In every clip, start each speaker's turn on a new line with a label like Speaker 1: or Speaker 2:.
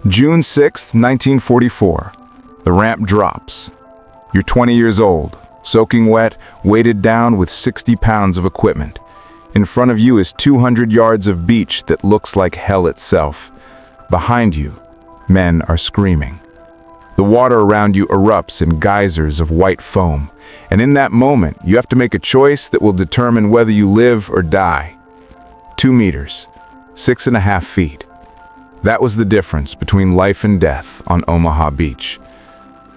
Speaker 1: June 6, 1944. The ramp drops. You're 20 years old, soaking wet, weighted down with 60 pounds of equipment. In front of you is 200 yards of beach that looks like hell itself. Behind you, men are screaming. The water around you erupts in geysers of white foam, and in that moment, you have to make a choice that will determine whether you live or die. 2 meters, 6.5 feet. That was the difference between life and death on Omaha Beach.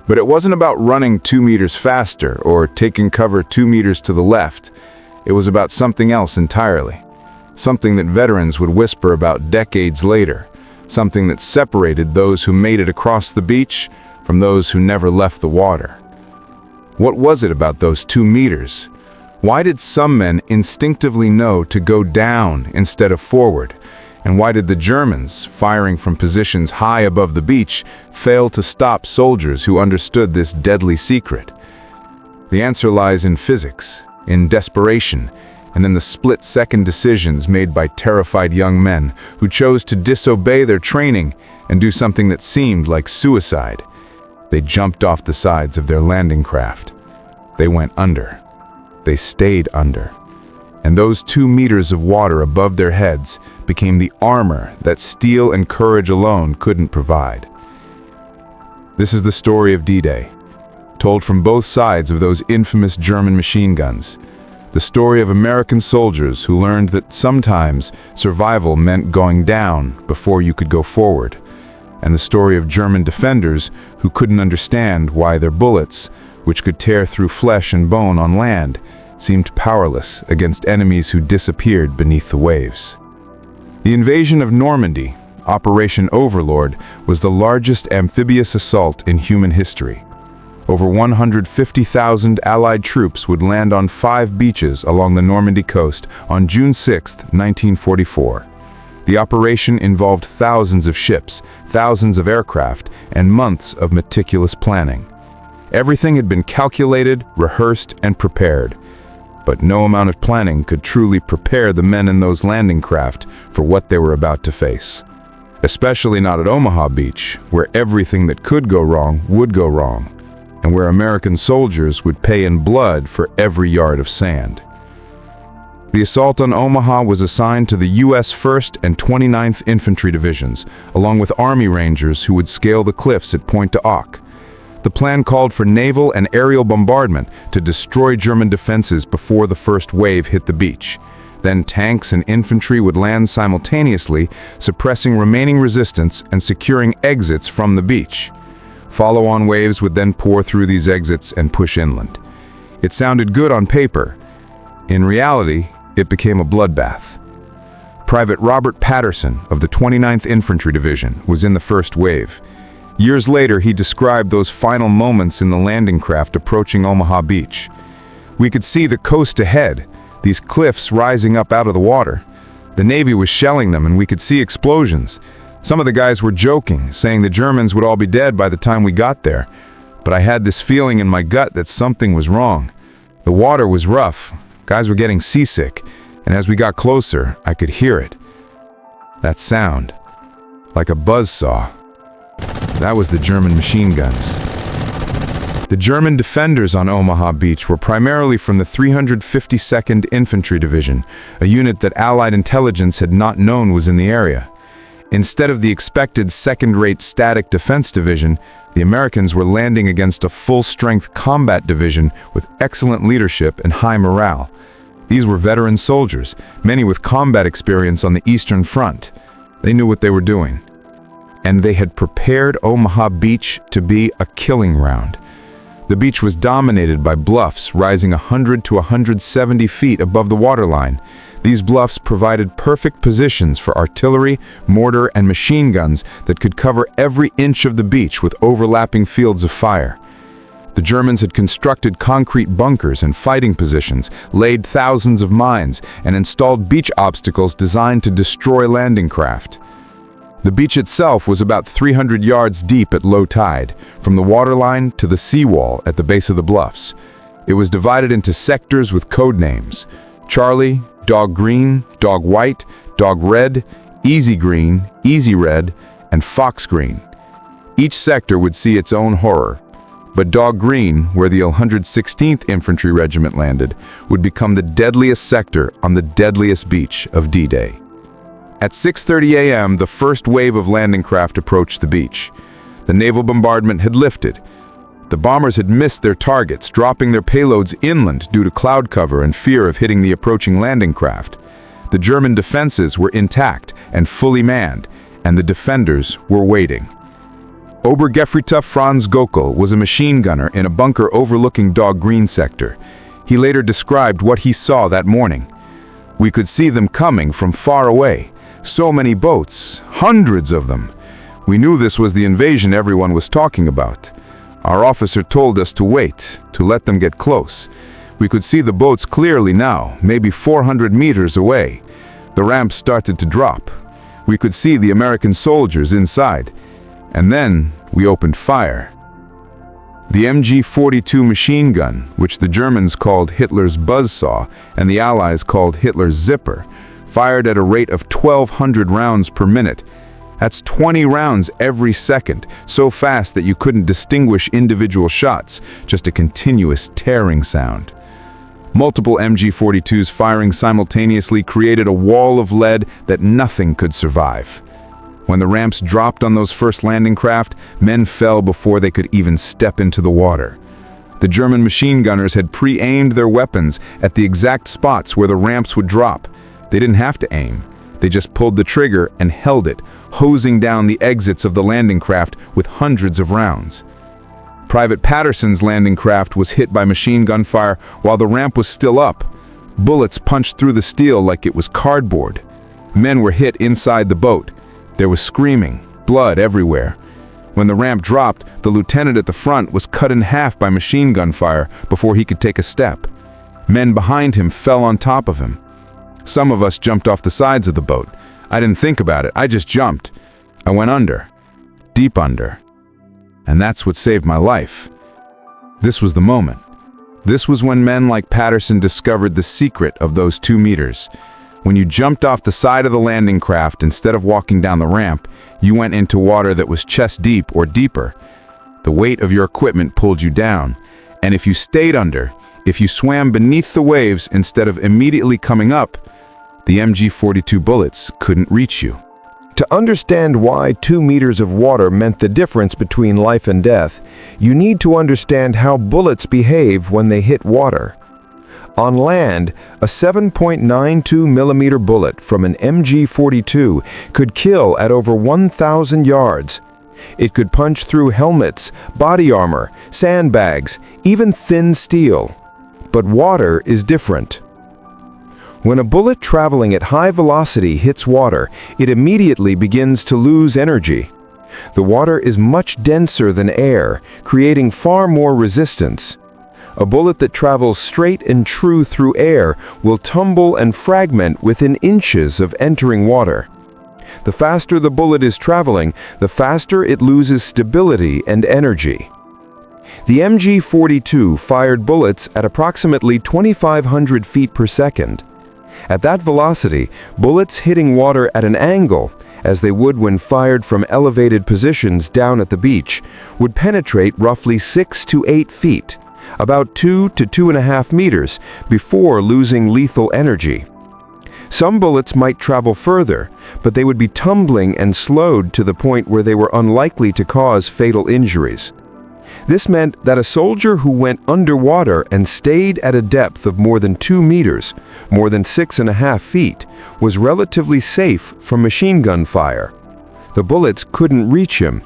Speaker 1: But it wasn't about running 2 meters faster or taking cover 2 meters to the left. It was about something else entirely. Something that veterans would whisper about decades later. Something that separated those who made it across the beach from those who never left the water. What was it about those 2 meters? Why did some men instinctively know to go down instead of forward? And why did the Germans, firing from positions high above the beach, fail to stop soldiers who understood this deadly secret? The answer lies in physics, in desperation, and in the split-second decisions made by terrified young men who chose to disobey their training and do something that seemed like suicide. They jumped off the sides of their landing craft. They went under. They stayed under. And those 2 meters of water above their heads became the armor that steel and courage alone couldn't provide. This is the story of D-Day, told from both sides of those infamous German machine guns. The story of American soldiers who learned that sometimes survival meant going down before you could go forward. And the story of German defenders who couldn't understand why their bullets, which could tear through flesh and bone on land, seemed powerless against enemies who disappeared beneath the waves. The invasion of Normandy, Operation Overlord, was the largest amphibious assault in human history. Over 150,000 Allied troops would land on 5 beaches along the Normandy coast on June 6, 1944. The operation involved thousands of ships, thousands of aircraft, and months of meticulous planning. Everything had been calculated, rehearsed, and prepared. But no amount of planning could truly prepare the men in those landing craft for what they were about to face. Especially not at Omaha Beach, where everything that could go wrong would go wrong, and where American soldiers would pay in blood for every yard of sand. The assault on Omaha was assigned to the U.S. 1st and 29th Infantry Divisions, along with Army Rangers who would scale the cliffs at Pointe du Hoc. The plan called for naval and aerial bombardment to destroy German defenses before the first wave hit the beach. Then tanks and infantry would land simultaneously, suppressing remaining resistance and securing exits from the beach. Follow-on waves would then pour through these exits and push inland. It sounded good on paper. In reality, it became a bloodbath. Private Robert Patterson of the 29th Infantry Division was in the first wave. Years later, he described those final moments in the landing craft approaching Omaha Beach. We could see the coast ahead, these cliffs rising up out of the water. The Navy was shelling them and we could see explosions. Some of the guys were joking, saying the Germans would all be dead by the time we got there. But I had this feeling in my gut that something was wrong. The water was rough, guys were getting seasick, and as we got closer, I could hear it. That sound, like a buzzsaw. That was the German machine guns. The German defenders on Omaha Beach were primarily from the 352nd Infantry Division, a unit that Allied intelligence had not known was in the area. Instead of the expected second-rate static defense division, the Americans were landing against a full-strength combat division with excellent leadership and high morale. These were veteran soldiers, many with combat experience on the Eastern Front. They knew what they were doing. And they had prepared Omaha Beach to be a killing ground. The beach was dominated by bluffs rising 100 to 170 feet above the waterline. These bluffs provided perfect positions for artillery, mortar, and machine guns that could cover every inch of the beach with overlapping fields of fire. The Germans had constructed concrete bunkers and fighting positions, laid thousands of mines, and installed beach obstacles designed to destroy landing craft. The beach itself was about 300 yards deep at low tide, from the waterline to the seawall at the base of the bluffs. It was divided into sectors with code names: Charlie, Dog Green, Dog White, Dog Red, Easy Green, Easy Red, and Fox Green. Each sector would see its own horror, but Dog Green, where the 116th Infantry Regiment landed, would become the deadliest sector on the deadliest beach of D-Day. At 6:30 a.m., the first wave of landing craft approached the beach. The naval bombardment had lifted. The bombers had missed their targets, dropping their payloads inland due to cloud cover and fear of hitting the approaching landing craft. The German defenses were intact and fully manned, and the defenders were waiting. Obergefreiter Franz Gokel was a machine gunner in a bunker overlooking Dog Green sector. He later described what he saw that morning. "We could see them coming from far away. So many boats, hundreds of them. We knew this was the invasion everyone was talking about. Our officer told us to wait, to let them get close. We could see the boats clearly now, maybe 400 meters away. The ramps started to drop. We could see the American soldiers inside. And then we opened fire." The MG-42 machine gun, which the Germans called Hitler's buzzsaw and the Allies called Hitler's zipper, fired at a rate of 1,200 rounds per minute. That's 20 rounds every second, so fast that you couldn't distinguish individual shots, just a continuous tearing sound. Multiple MG-42s firing simultaneously created a wall of lead that nothing could survive. When the ramps dropped on those first landing craft, men fell before they could even step into the water. The German machine gunners had pre-aimed their weapons at the exact spots where the ramps would drop. They didn't have to aim. They just pulled the trigger and held it, hosing down the exits of the landing craft with hundreds of rounds. Private Patterson's landing craft was hit by machine gun fire while the ramp was still up. Bullets punched through the steel like it was cardboard. Men were hit inside the boat. There was screaming, blood everywhere. When the ramp dropped, the lieutenant at the front was cut in half by machine gun fire before he could take a step. Men behind him fell on top of him. Some of us jumped off the sides of the boat. I didn't think about it, I just jumped. I went under, deep under. And that's what saved my life. This was the moment. This was when men like Patterson discovered the secret of those 2 meters. When you jumped off the side of the landing craft instead of walking down the ramp, you went into water that was chest deep or deeper. The weight of your equipment pulled you down. And if you stayed under, if you swam beneath the waves instead of immediately coming up, the MG-42 bullets couldn't reach you.
Speaker 2: To understand why 2 meters of water meant the difference between life and death, you need to understand how bullets behave when they hit water. On land, a 7.92 millimeter bullet from an MG-42 could kill at over 1,000 yards. It could punch through helmets, body armor, sandbags, even thin steel. But water is different. When a bullet traveling at high velocity hits water, it immediately begins to lose energy. The water is much denser than air, creating far more resistance. A bullet that travels straight and true through air will tumble and fragment within inches of entering water. The faster the bullet is traveling, the faster it loses stability and energy. The MG-42 fired bullets at approximately 2,500 feet per second. At that velocity, bullets hitting water at an angle, as they would when fired from elevated positions down at the beach, would penetrate roughly 6 to 8 feet, about 2 to 2.5 meters, before losing lethal energy. Some bullets might travel further, but they would be tumbling and slowed to the point where they were unlikely to cause fatal injuries. This meant that a soldier who went underwater and stayed at a depth of more than 2 meters, more than 6.5 feet, was relatively safe from machine gun fire. The bullets couldn't reach him.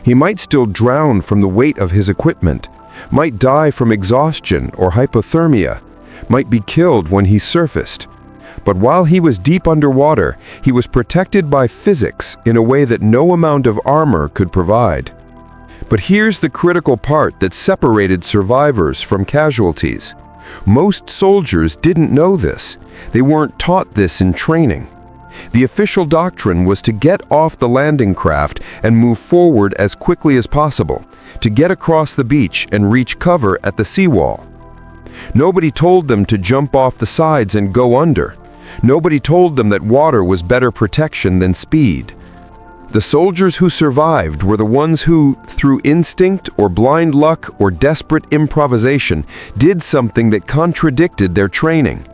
Speaker 2: He might still drown from the weight of his equipment, might die from exhaustion or hypothermia, might be killed when he surfaced. But while he was deep underwater, he was protected by physics in a way that no amount of armor could provide. But here's the critical part that separated survivors from casualties. Most soldiers didn't know this. They weren't taught this in training. The official doctrine was to get off the landing craft and move forward as quickly as possible, to get across the beach and reach cover at the seawall. Nobody told them to jump off the sides and go under. Nobody told them that water was better protection than speed. The soldiers who survived were the ones who, through instinct or blind luck or desperate improvisation, did something that contradicted their training.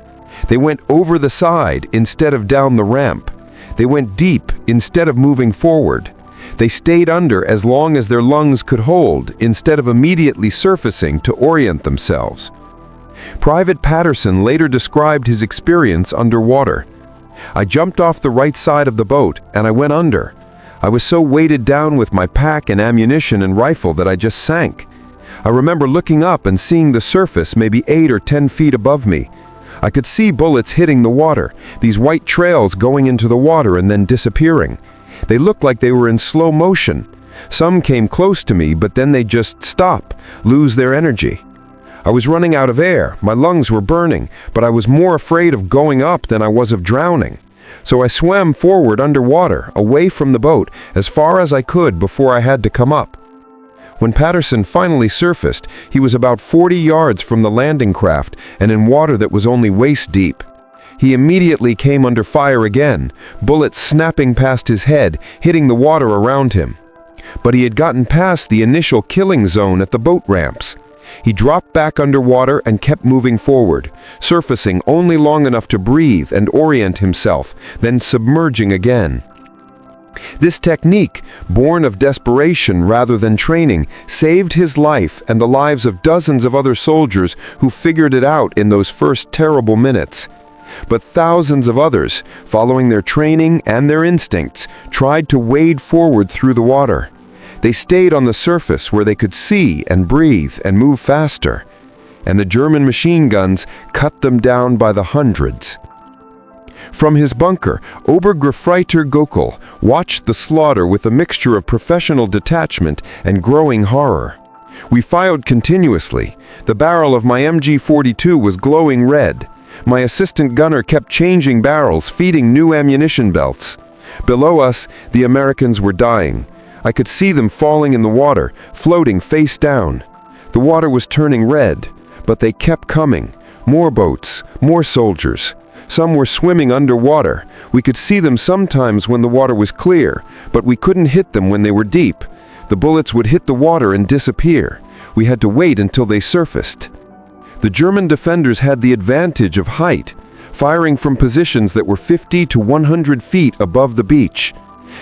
Speaker 2: They went over the side instead of down the ramp. They went deep instead of moving forward. They stayed under as long as their lungs could hold instead of immediately surfacing to orient themselves. Private Patterson later described his experience underwater. "I jumped off the right side of the boat and I went under. I was so weighted down with my pack and ammunition and rifle that I just sank. I remember looking up and seeing the surface maybe 8 or 10 feet above me. I could see bullets hitting the water, these white trails going into the water and then disappearing. They looked like they were in slow motion. Some came close to me, but then they just stop, lose their energy. I was running out of air, my lungs were burning, but I was more afraid of going up than I was of drowning. So I swam forward underwater, away from the boat, as far as I could before I had to come up." When Patterson finally surfaced, he was about 40 yards from the landing craft and in water that was only waist deep. He immediately came under fire again, bullets snapping past his head, hitting the water around him. But he had gotten past the initial killing zone at the boat ramps. He dropped back underwater and kept moving forward, surfacing only long enough to breathe and orient himself, then submerging again. This technique, born of desperation rather than training, saved his life and the lives of dozens of other soldiers who figured it out in those first terrible minutes. But thousands of others, following their training and their instincts, tried to wade forward through the water. They stayed on the surface where they could see and breathe and move faster, and the German machine guns cut them down by the hundreds. From his bunker, Obergruppenführer Göckel watched the slaughter with a mixture of professional detachment and growing horror. "We fired continuously. The barrel of my MG-42 was glowing red. My assistant gunner kept changing barrels, feeding new ammunition belts. Below us, the Americans were dying. I could see them falling in the water, floating face down. The water was turning red, but they kept coming. More boats, more soldiers. Some were swimming underwater. We could see them sometimes when the water was clear, but we couldn't hit them when they were deep. The bullets would hit the water and disappear. We had to wait until they surfaced." The German defenders had the advantage of height, firing from positions that were 50 to 100 feet above the beach.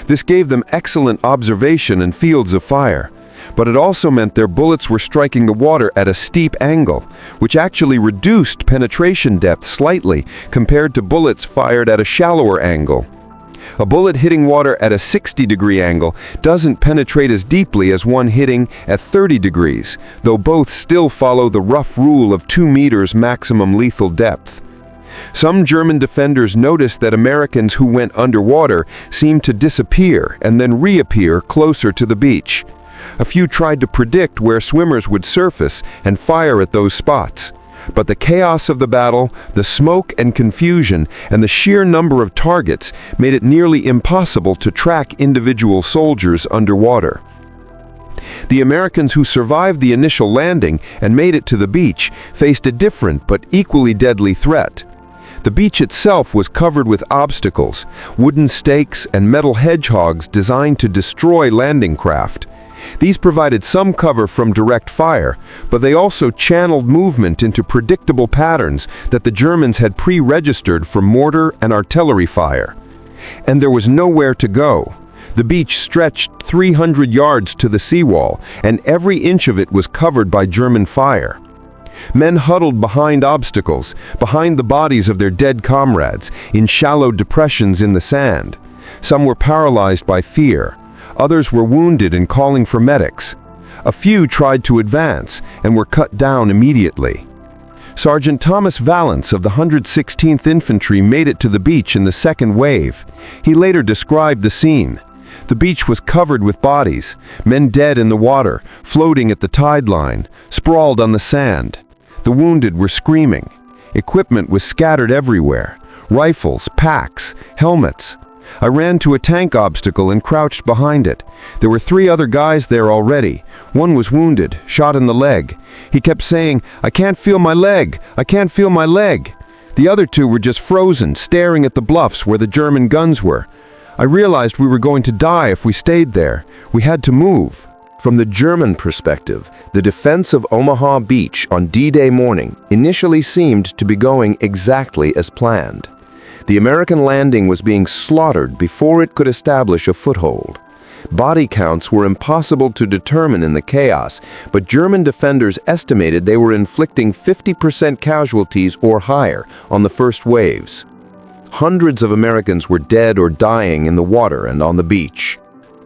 Speaker 2: This gave them excellent observation and fields of fire, but it also meant their bullets were striking the water at a steep angle, which actually reduced penetration depth slightly compared to bullets fired at a shallower angle. A bullet hitting water at a 60-degree angle doesn't penetrate as deeply as one hitting at 30 degrees, though both still follow the rough rule of 2 meters maximum lethal depth. Some German defenders noticed that Americans who went underwater seemed to disappear and then reappear closer to the beach. A few tried to predict where swimmers would surface and fire at those spots. But the chaos of the battle, the smoke and confusion, and the sheer number of targets made it nearly impossible to track individual soldiers underwater. The Americans who survived the initial landing and made it to the beach faced a different but equally deadly threat. The beach itself was covered with obstacles, wooden stakes and metal hedgehogs designed to destroy landing craft. These provided some cover from direct fire, but they also channeled movement into predictable patterns that the Germans had pre-registered for mortar and artillery fire. And there was nowhere to go. The beach stretched 300 yards to the seawall, and every inch of it was covered by German fire. Men huddled behind obstacles, behind the bodies of their dead comrades, in shallow depressions in the sand. Some were paralyzed by fear. Others were wounded and calling for medics. A few tried to advance and were cut down immediately. Sergeant Thomas Valance of the 116th Infantry made it to the beach in the second wave. He later described the scene. The beach was covered with bodies, men dead in the water, floating at the tide line, sprawled on the sand. The wounded were screaming. Equipment was scattered everywhere. Rifles, packs, helmets. I ran to a tank obstacle and crouched behind it. There were 3 other guys there already. One was wounded, shot in the leg. He kept saying, "I can't feel my leg, I can't feel my leg." The other 2 were just frozen, staring at the bluffs where the German guns were. I realized we were going to die if we stayed there. We had to move. From the German perspective, the defense of Omaha Beach on D-Day morning initially seemed to be going exactly as planned. The American landing was being slaughtered before it could establish a foothold. Body counts were impossible to determine in the chaos, but German defenders estimated they were inflicting 50% casualties or higher on the first waves. Hundreds of Americans were dead or dying in the water and on the beach.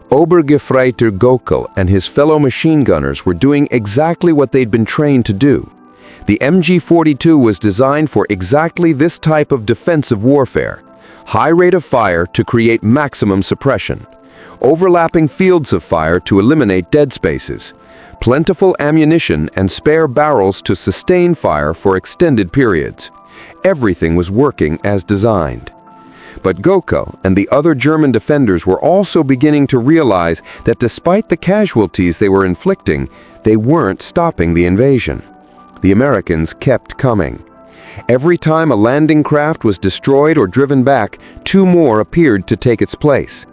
Speaker 2: Obergefreiter Göckel and his fellow machine gunners were doing exactly what they'd been trained to do. The MG-42 was designed for exactly this type of defensive warfare. High rate of fire to create maximum suppression. Overlapping fields of fire to eliminate dead spaces. Plentiful ammunition and spare barrels to sustain fire for extended periods. Everything was working as designed. But Göckel and the other German defenders were also beginning to realize that despite the casualties they were inflicting, they weren't stopping the invasion. The Americans kept coming. Every time a landing craft was destroyed or driven back, 2 more appeared to take its place.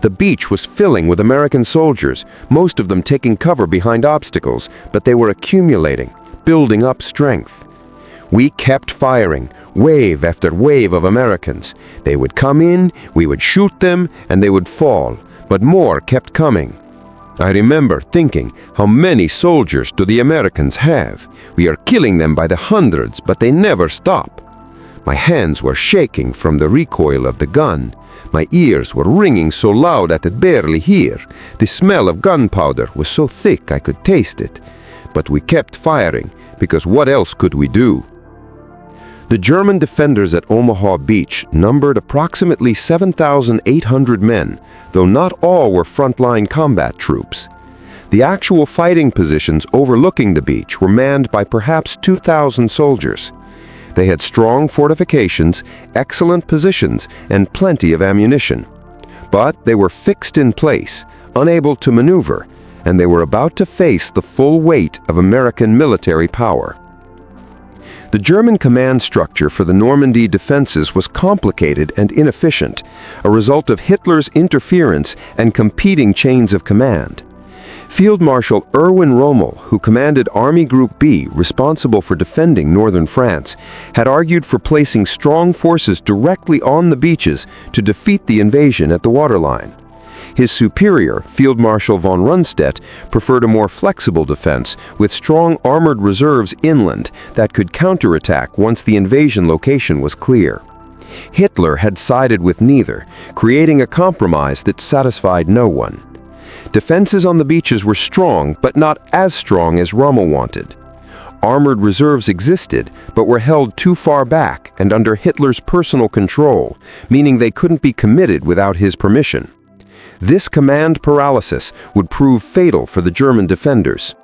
Speaker 2: The beach was filling with American soldiers, most of them taking cover behind obstacles, but they were accumulating, building up strength. We kept firing, wave after wave of Americans. They would come in, we would shoot them, and they would fall, but more kept coming. I remember thinking, how many soldiers do the Americans have? We are killing them by the hundreds, but they never stop. My hands were shaking from the recoil of the gun. My ears were ringing so loud I could barely hear. The smell of gunpowder was so thick I could taste it. But we kept firing, because what else could we do? The German defenders at Omaha Beach numbered approximately 7,800 men, though not all were frontline combat troops. The actual fighting positions overlooking the beach were manned by perhaps 2,000 soldiers. They had strong fortifications, excellent positions, and plenty of ammunition. But they were fixed in place, unable to maneuver, and they were about to face the full weight of American military power. The German command structure for the Normandy defenses was complicated and inefficient, a result of Hitler's interference and competing chains of command. Field Marshal Erwin Rommel, who commanded Army Group B, responsible for defending northern France, had argued for placing strong forces directly on the beaches to defeat the invasion at the waterline. His superior, Field Marshal von Rundstedt, preferred a more flexible defense with strong armored reserves inland that could counterattack once the invasion location was clear. Hitler had sided with neither, creating a compromise that satisfied no one. Defenses on the beaches were strong, but not as strong as Rommel wanted. Armored reserves existed, but were held too far back and under Hitler's personal control, meaning they couldn't be committed without his permission. This command paralysis would prove fatal for the German defenders.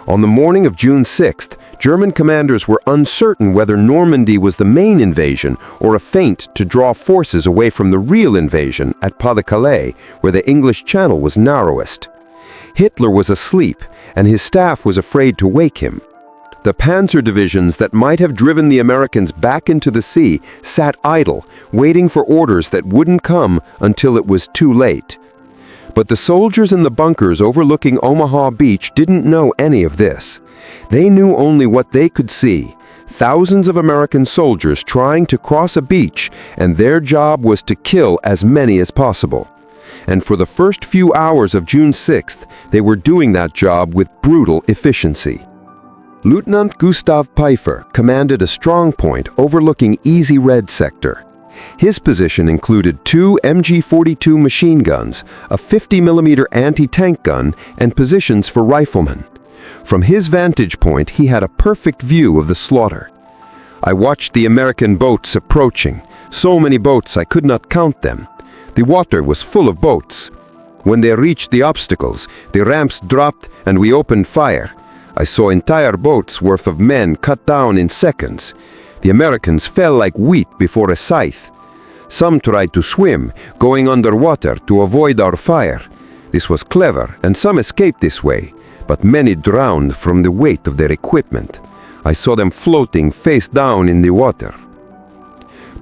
Speaker 2: On the morning of June 6th, German commanders were uncertain whether Normandy was the main invasion or a feint to draw forces away from the real invasion at Pas-de-Calais, where the English Channel was narrowest. Hitler was asleep, and his staff was afraid to wake him. The panzer divisions that might have driven the Americans back into the sea sat idle, waiting for orders that wouldn't come until it was too late. But the soldiers in the bunkers overlooking Omaha Beach didn't know any of this. They knew only what they could see. Thousands of American soldiers trying to cross a beach, and their job was to kill as many as possible. And for the first few hours of June 6th, they were doing that job with brutal efficiency. Lieutenant Gustav Pfeiffer commanded a strong point overlooking Easy Red sector. His position included 2 MG-42 machine guns, a 50mm anti-tank gun, and positions for riflemen. From his vantage point, he had a perfect view of the slaughter. I watched the American boats approaching. So many boats I could not count them. The water was full of boats. When they reached the obstacles, the ramps dropped and we opened fire. I saw entire boats worth of men cut down in seconds. The Americans fell like wheat before a scythe. Some tried to swim, going underwater to avoid our fire. This was clever, and some escaped this way, but many drowned from the weight of their equipment. I saw them floating face down in the water.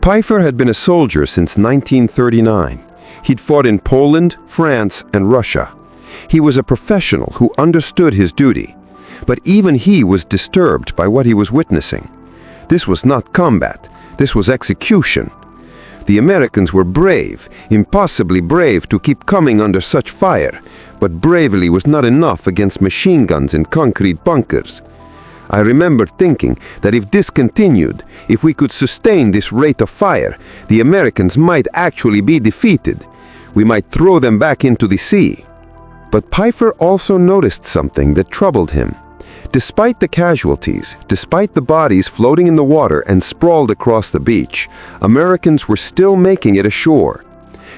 Speaker 2: Pfeiffer had been a soldier since 1939.
Speaker 3: He'd fought in Poland, France, and Russia. He was a professional who understood his duty, but even he was disturbed by what he was witnessing. This was not combat, this was execution. The Americans were brave, impossibly brave to keep coming under such fire, but bravery was not enough against machine guns and concrete bunkers. I remember thinking that if this continued, if we could sustain this rate of fire, the Americans might actually be defeated. We might throw them back into the sea. But Pfeiffer also noticed something that troubled him. Despite the casualties, despite the bodies floating in the water and sprawled across the beach, Americans were still making it ashore.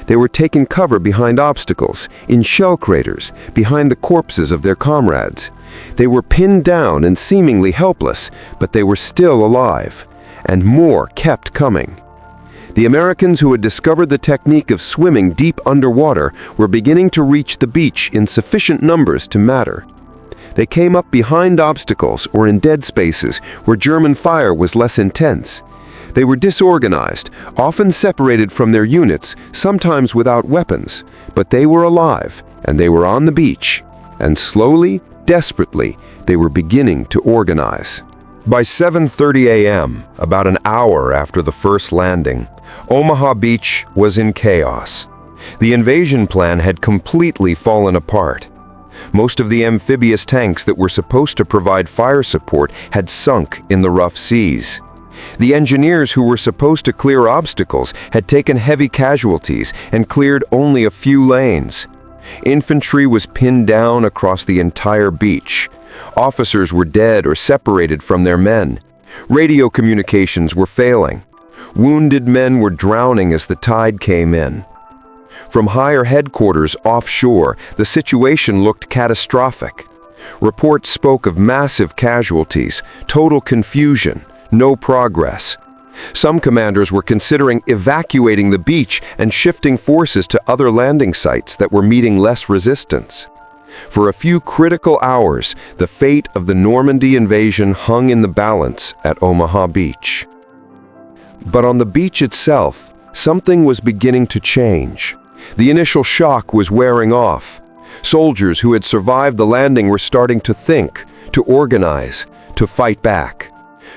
Speaker 3: They were taking cover behind obstacles, in shell craters, behind the corpses of their comrades. They were pinned down and seemingly helpless, but they were still alive. And more kept coming. The Americans who had discovered the technique of swimming deep underwater were beginning to reach the beach in sufficient numbers to matter. They came up behind obstacles or in dead spaces where German fire was less intense. They were disorganized, often separated from their units, sometimes without weapons, but they were alive, and they were on the beach. And slowly, desperately, they were beginning to organize.
Speaker 2: By 7:30 a.m., about an hour after the first landing, Omaha Beach was in chaos. The invasion plan had completely fallen apart. Most of the amphibious tanks that were supposed to provide fire support had sunk in the rough seas. The engineers who were supposed to clear obstacles had taken heavy casualties and cleared only a few lanes. Infantry was pinned down across the entire beach. Officers were dead or separated from their men. Radio communications were failing. Wounded men were drowning as the tide came in. From higher headquarters offshore, the situation looked catastrophic. Reports spoke of massive casualties, total confusion, no progress. Some commanders were considering evacuating the beach and shifting forces to other landing sites that were meeting less resistance. For a few critical hours, the fate of the Normandy invasion hung in the balance at Omaha Beach. But on the beach itself, something was beginning to change. The initial shock was wearing off. Soldiers who had survived the landing were starting to think, to organize, to fight back.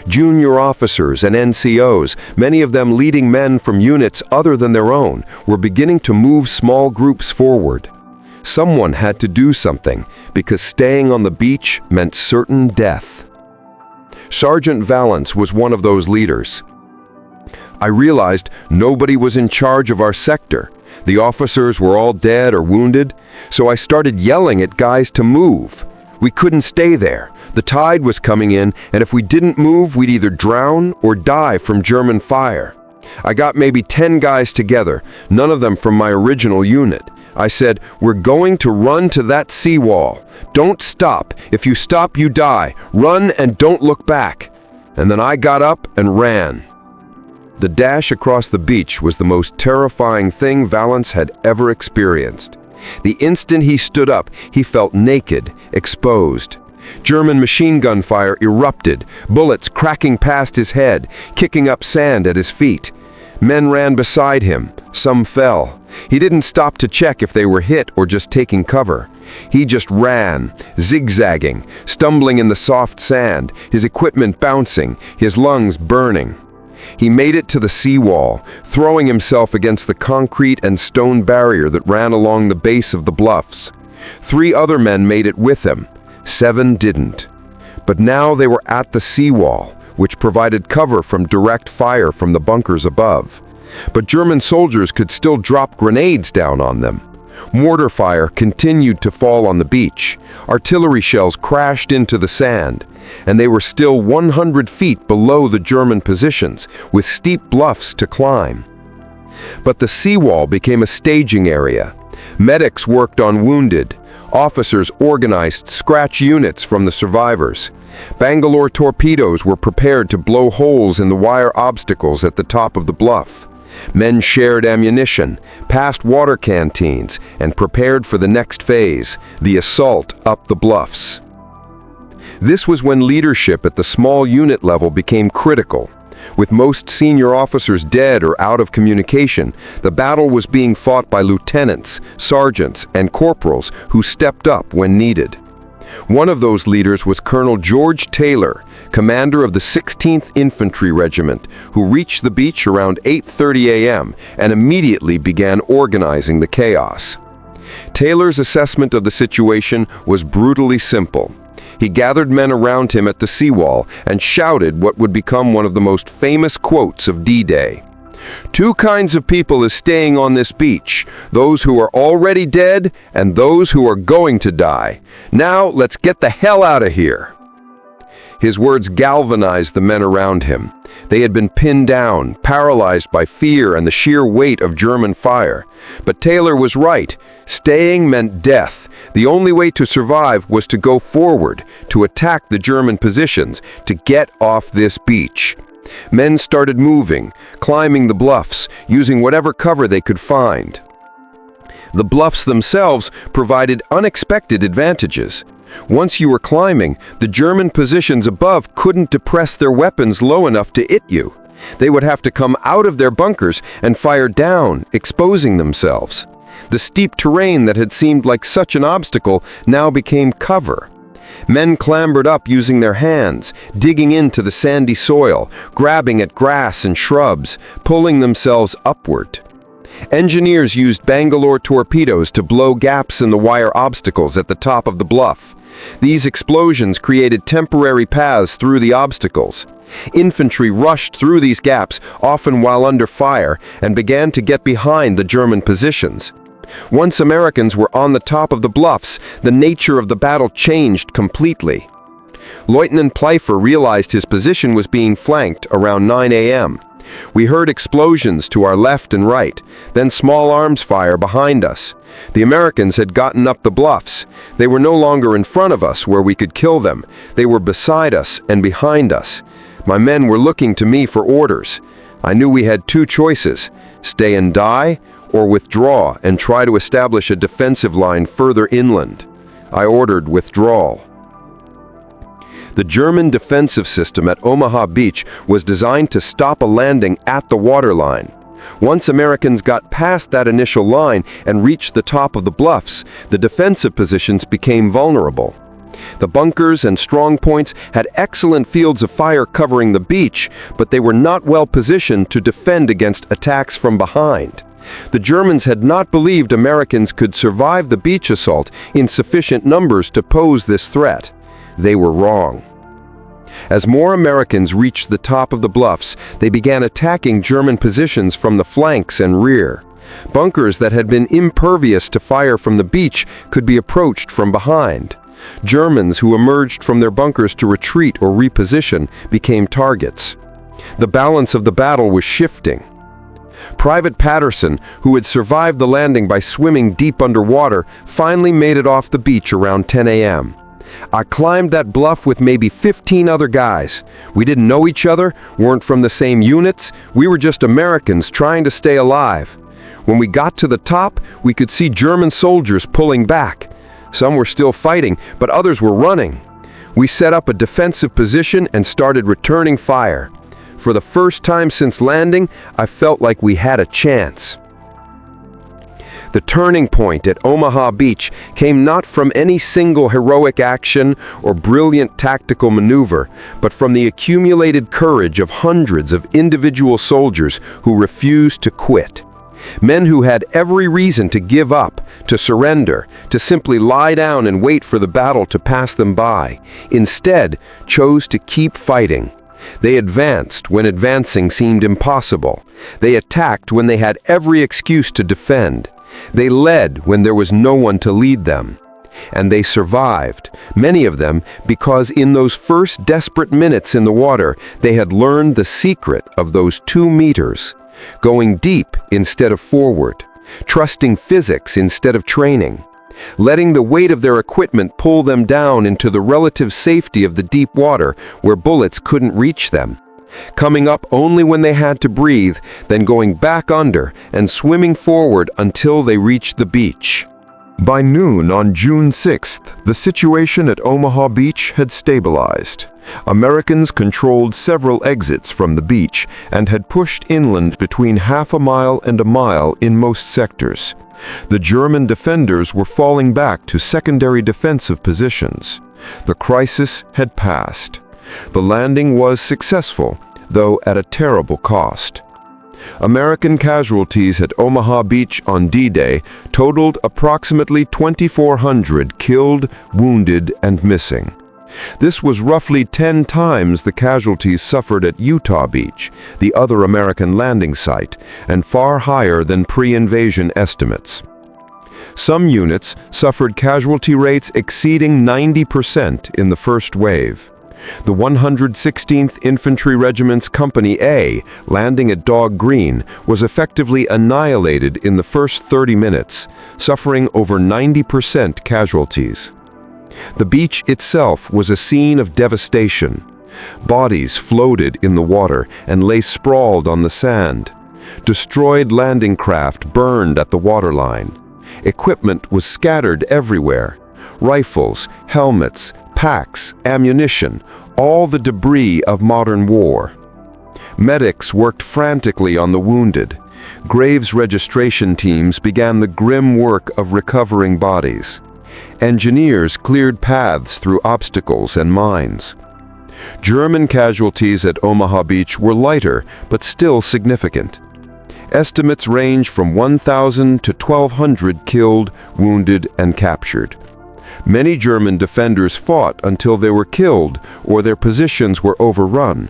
Speaker 2: Junior officers and NCOs, many of them leading men from units other than their own, were beginning to move small groups forward. Someone had to do something, because staying on the beach meant certain death. Sergeant Valance was one of those leaders. I realized nobody was in charge of our sector. The officers were all dead or wounded, so I started yelling at guys to move. We couldn't stay there. The tide was coming in, and if we didn't move, we'd either drown or die from German fire. I got maybe 10 guys together, none of them from my original unit. I said, "We're going to run to that seawall. Don't stop. If you stop, you die. Run and don't look back." And then I got up and ran. The dash across the beach was the most terrifying thing Valance had ever experienced. The instant he stood up, he felt naked, exposed. German machine gun fire erupted, bullets cracking past his head, kicking up sand at his feet. Men ran beside him. Some fell. He didn't stop to check if they were hit or just taking cover. He just ran, zigzagging, stumbling in the soft sand, his equipment bouncing, his lungs burning. He made it to the seawall, throwing himself against the concrete and stone barrier that ran along the base of the bluffs. 3 other men made it with him. 7 didn't. But now they were at the seawall, which provided cover from direct fire from the bunkers above. But German soldiers could still drop grenades down on them. Mortar fire continued to fall on the beach. Artillery shells crashed into the sand, and they were still 100 feet below the German positions, with steep bluffs to climb. But the seawall became a staging area. Medics worked on wounded. Officers organized scratch units from the survivors. Bangalore torpedoes were prepared to blow holes in the wire obstacles at the top of the bluff. Men shared ammunition, passed water canteens, and prepared for the next phase, the assault up the bluffs. This was when leadership at the small unit level became critical.
Speaker 3: With most senior officers dead or out of communication, the battle was being fought by lieutenants, sergeants, and corporals who stepped up when needed. One of those leaders was Colonel George Taylor, commander of the 16th Infantry Regiment, who reached the beach around 8:30 a.m. and immediately began organizing the chaos. Taylor's assessment of the situation was brutally simple. He gathered men around him at the seawall and shouted what would become one of the most famous quotes of D-Day. "Two kinds of people is staying on this beach, those who are already dead and those who are going to die. Now let's get the hell out of here." His words galvanized the men around him. They had been pinned down, paralyzed by fear and the sheer weight of German fire. But Taylor was right. Staying meant death. The only way to survive was to go forward, to attack the German positions, to get off this beach. Men started moving, climbing the bluffs, using whatever cover they could find. The bluffs themselves provided unexpected advantages. Once you were climbing, the German positions above couldn't depress their weapons low enough to hit you. They would have to come out of their bunkers and fire down, exposing themselves. The steep terrain that had seemed like such an obstacle now became cover. Men clambered up using their hands, digging into the sandy soil, grabbing at grass and shrubs, pulling themselves upward. Engineers used Bangalore torpedoes to blow gaps in the wire obstacles at the top of the bluff. These explosions created temporary paths through the obstacles. Infantry rushed through these gaps, often while under fire, and began to get behind the German positions. Once Americans were on the top of the bluffs, the nature of the battle changed completely. Lieutenant Pfeiffer realized his position was being flanked around 9 a.m. We heard explosions to our left and right, then small arms fire behind us. The Americans had gotten up the bluffs. They were no longer in front of us where we could kill them. They were beside us and behind us. My men were looking to me for orders. I knew we had two choices: stay and die, or withdraw and try to establish a defensive line further inland. I ordered withdrawal. The German defensive system at Omaha Beach was designed to stop a landing at the waterline. Once Americans got past that initial line and reached the top of the bluffs, the defensive positions became vulnerable. The bunkers and strong points had excellent fields of fire covering the beach, but they were not well positioned to defend against attacks from behind. The Germans had not believed Americans could survive the beach assault in sufficient numbers to pose this threat. They were wrong. As more Americans reached the top of the bluffs, they began attacking German positions from the flanks and rear. Bunkers that had been impervious to fire from the beach could be approached from behind. Germans who emerged from their bunkers to retreat or reposition became targets. The balance of the battle was shifting. Private Patterson, who had survived the landing by swimming deep underwater, finally made it off the beach around 10 a.m. I climbed that bluff with maybe 15 other guys. We didn't know each other, weren't from the same units, we were just Americans trying to stay alive. When we got to the top, we could see German soldiers pulling back. Some were still fighting, but others were running. We set up a defensive position and started returning fire. For the first time since landing, I felt like we had a chance. The turning point at Omaha Beach came not from any single heroic action or brilliant tactical maneuver, but from the accumulated courage of hundreds of individual soldiers who refused to quit. Men who had every reason to give up, to surrender, to simply lie down and wait for the battle to pass them by, instead chose to keep fighting. They advanced when advancing seemed impossible. They attacked when they had every excuse to defend. They led when there was no one to lead them. And they survived, many of them, because in those first desperate minutes in the water, they had learned the secret of those 2 meters. Going deep instead of forward, trusting physics instead of training, letting the weight of their equipment pull them down into the relative safety of the deep water where bullets couldn't reach them, coming up only when they had to breathe, then going back under and swimming forward until they reached the beach.
Speaker 2: By noon on June 6th, the situation at Omaha Beach had stabilized. Americans controlled several exits from the beach and had pushed inland between half a mile and a mile in most sectors. The German defenders were falling back to secondary defensive positions. The crisis had passed. The landing was successful, though at a terrible cost. American casualties at Omaha Beach on D-Day totaled approximately 2,400 killed, wounded, and missing. This was roughly 10 times the casualties suffered at Utah Beach, the other American landing site, and far higher than pre-invasion estimates. Some units suffered casualty rates exceeding 90% in the first wave. The 116th Infantry Regiment's Company A, landing at Dog Green, was effectively annihilated in the first 30 minutes, suffering over 90% casualties. The beach itself was a scene of devastation. Bodies floated in the water and lay sprawled on the sand. Destroyed landing craft burned at the waterline. Equipment was scattered everywhere. Rifles, helmets, packs, ammunition, all the debris of modern war. Medics worked frantically on the wounded. Graves registration teams began the grim work of recovering bodies. Engineers cleared paths through obstacles and mines. German casualties at Omaha Beach were lighter, but still significant. Estimates range from 1,000 to 1,200 killed, wounded, and captured. Many German defenders fought until they were killed or their positions were overrun.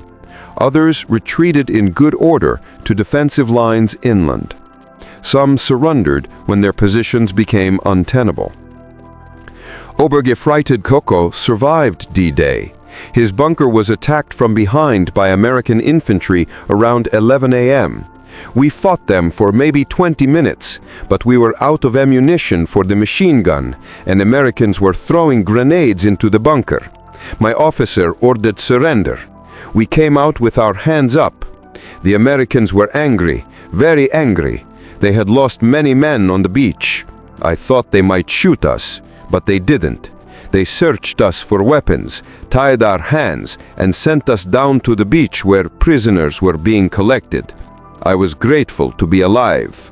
Speaker 2: Others retreated in good order to defensive lines inland. Some surrendered when their positions became untenable. Obergefreiter Coco survived D-Day. His bunker was attacked from behind by American infantry around 11 a.m. We fought them for maybe 20 minutes, but we were out of ammunition for the machine gun, and Americans were throwing grenades into the bunker. My officer ordered surrender. We came out with our hands up. The Americans were angry, very angry. They had lost many men on the beach. I thought they might shoot us, but they didn't. They searched us for weapons, tied our hands, and sent us down to the beach where prisoners were being collected. I was grateful to be alive.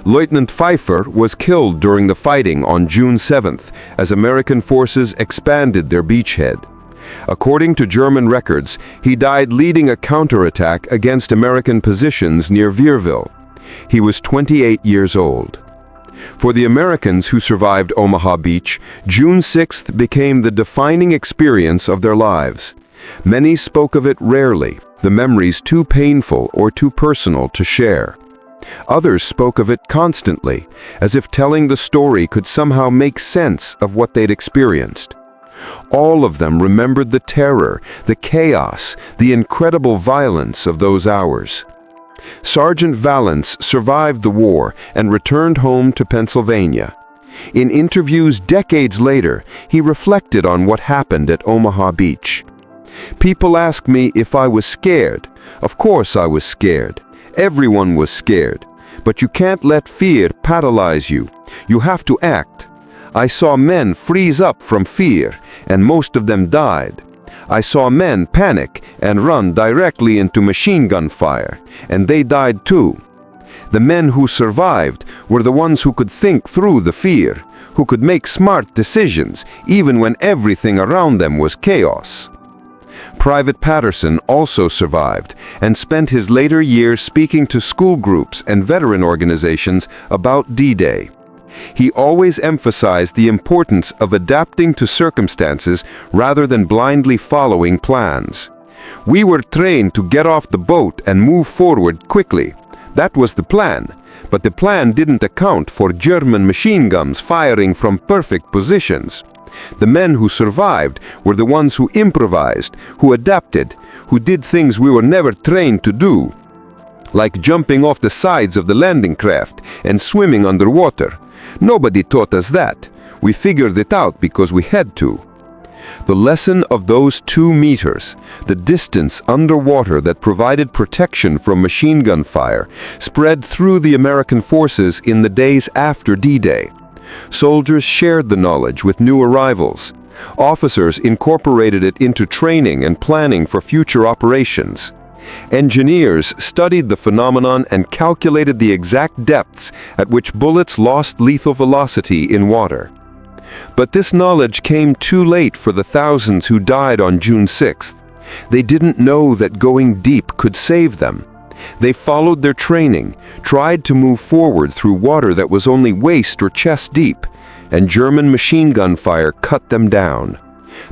Speaker 2: Lieutenant Pfeiffer was killed during the fighting on June 7th as American forces expanded their beachhead. According to German records, he died leading a counterattack against American positions near Vierville. He was 28 years old. For the Americans who survived Omaha Beach, June 6th became the defining experience of their lives. Many spoke of it rarely, the memories too painful or too personal to share. Others spoke of it constantly, as if telling the story could somehow make sense of what they'd experienced. All of them remembered the terror, the chaos, the incredible violence of those hours. Sergeant Valance survived the war and returned home to Pennsylvania. In interviews decades later, he reflected on what happened at Omaha Beach. People ask me if I was scared. Of course I was scared. Everyone was scared. But you can't let fear paralyze you. You have to act. I saw men freeze up from fear, and most of them died. I saw men panic and run directly into machine gun fire, and they died too. The men who survived were the ones who could think through the fear, who could make smart decisions even when everything around them was chaos. Private Patterson also survived and spent his later years speaking to school groups and veteran organizations about D-Day. He always emphasized the importance of adapting to circumstances rather than blindly following plans. We were trained to get off the boat and move forward quickly. That was the plan, but the plan didn't account for German machine guns firing from perfect positions. The men who survived were the ones who improvised, who adapted, who did things we were never trained to do, like jumping off the sides of the landing craft and swimming underwater. Nobody taught us that. We figured it out because we had to. The lesson of those 2 meters, the distance underwater that provided protection from machine gun fire, spread through the American forces in the days after D-Day.
Speaker 3: Soldiers shared the knowledge with new arrivals. Officers incorporated it into training and planning for future operations. Engineers studied the phenomenon and calculated the exact depths at which bullets lost lethal velocity in water. But this knowledge came too late for the thousands who died on June 6th. They didn't know that going deep could save them. They followed their training, tried to move forward through water that was only waist or chest deep, and German machine gun fire cut them down.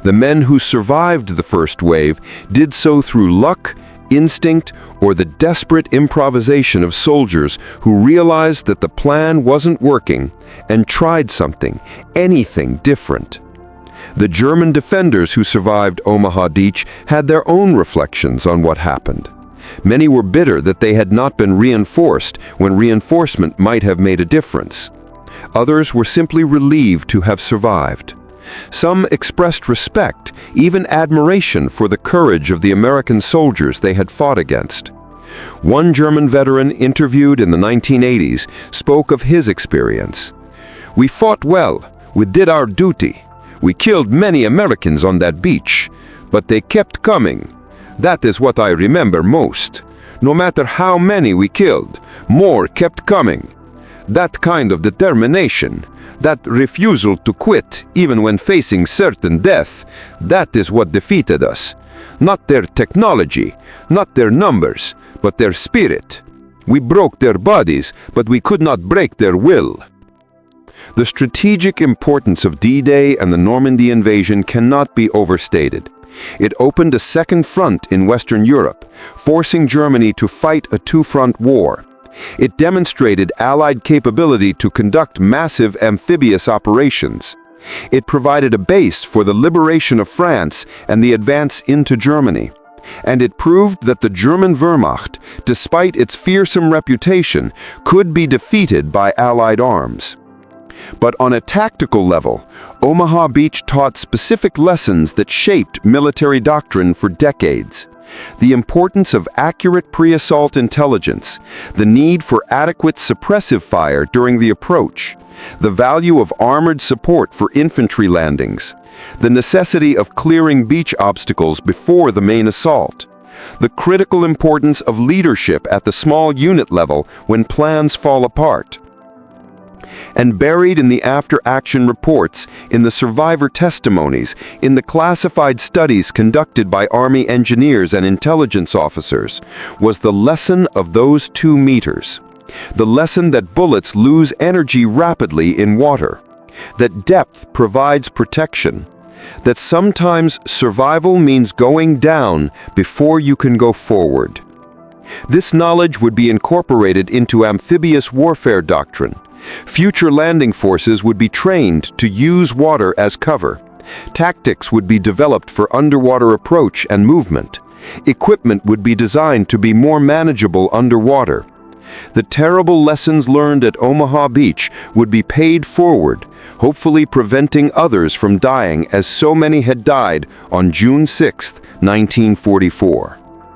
Speaker 3: The men who survived the first wave did so through luck, instinct, or the desperate improvisation of soldiers who realized that the plan wasn't working and tried something, anything different. The German defenders who survived Omaha Beach had their own reflections on what happened. Many were bitter that they had not been reinforced when reinforcement might have made a difference. Others were simply relieved to have survived. Some expressed respect, even admiration for the courage of the American soldiers they had fought against. One German veteran interviewed in the 1980s spoke of his experience. "We fought well, we did our duty. We killed many Americans on that beach, but they kept coming. That is what I remember most. No matter how many we killed, more kept coming. That kind of determination, that refusal to quit even when facing certain death, that is what defeated us. Not their technology, not their numbers, but their spirit. We broke their bodies, but we could not break their will." The strategic importance of D-Day and the Normandy invasion cannot be overstated. It opened a second front in Western Europe, forcing Germany to fight a two-front war. It demonstrated Allied capability to conduct massive amphibious operations. It provided a base for the liberation of France and the advance into Germany. And it proved that the German Wehrmacht, despite its fearsome reputation, could be defeated by Allied arms. But on a tactical level, Omaha Beach taught specific lessons that shaped military doctrine for decades. The importance of accurate pre-assault intelligence, the need for adequate suppressive fire during the approach, the value of armored support for infantry landings, the necessity of clearing beach obstacles before the main assault, the critical importance of leadership at the small unit level when plans fall apart. And buried in the after-action reports, in the survivor testimonies, in the classified studies conducted by Army engineers and intelligence officers, was the lesson of those 2 meters. The lesson that bullets lose energy rapidly in water, that depth provides protection, that sometimes survival means going down before you can go forward. This knowledge would be incorporated into amphibious warfare doctrine. Future landing forces would be trained to use water as cover. Tactics would be developed for underwater approach and movement. Equipment would be designed to be more manageable underwater. The terrible lessons learned at Omaha Beach would be paid forward, hopefully preventing others from dying as so many had died on June 6, 1944.